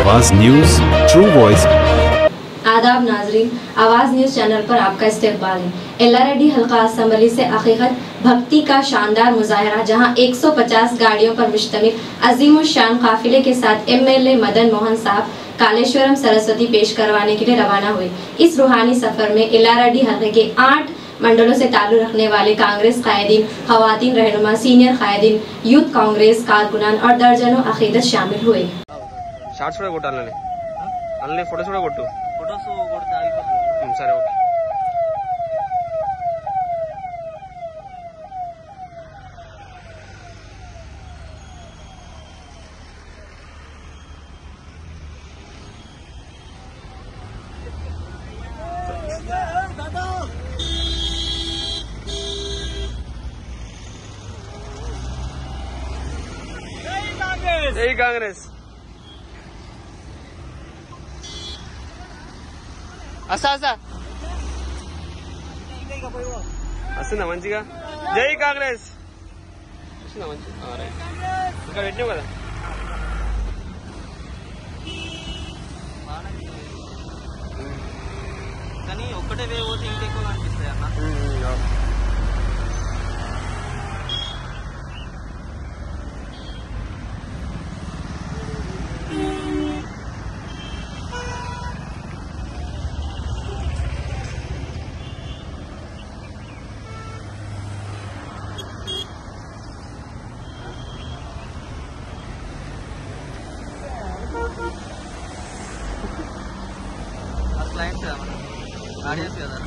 आवाज news, true voice. आदाब नाजरीन, आवाज न्यूज चैनल पर आपका इस्तकबाल है। एल्लारेड्डी हल्का असम्बली से हकीकत भक्ति का शानदार मुजाहरा, जहां 150 गाड़ियों पर मुश्तमिल अजीम शान काफिले के साथ MLA मदन मोहन साहब कालेश्वरम सरस्वती पेश करवाने के लिए रवाना हुए। इस रूहानी सफर में एल्लारेड्डी हल्के के 8 मंडलों से ताल्लुक रखने वाले कांग्रेस कायदीन, खवातीन रहनुमा, सीनियर कायदीन, यूथ कांग्रेस कारकुनान और दर्जनों अकीदत शामिल हुए। సరే ఓకే జై కాంగ్రెస్ అసా అసా వస్తుందా మంచిగా జై కాంగ్రెస్ వస్తుందా మంచి ఇక్కడ పెట్టినావు కదా కానీ ఒక్కటే వే పోతే ఇంకెక్కువ అనిపిస్తాయి అన్న क्लाइंट्स है हमारा ऑडियंस కదా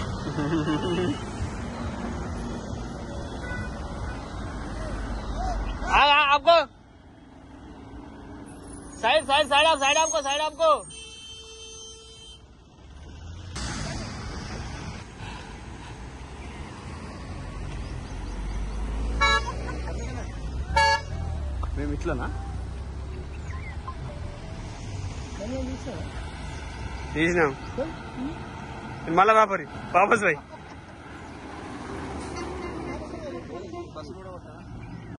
आपको साइड साइड साइड आपको साइड आपको మేము ఇట్లానా తీసినాం మళ్ళా వాపరి వాపస్ పోయి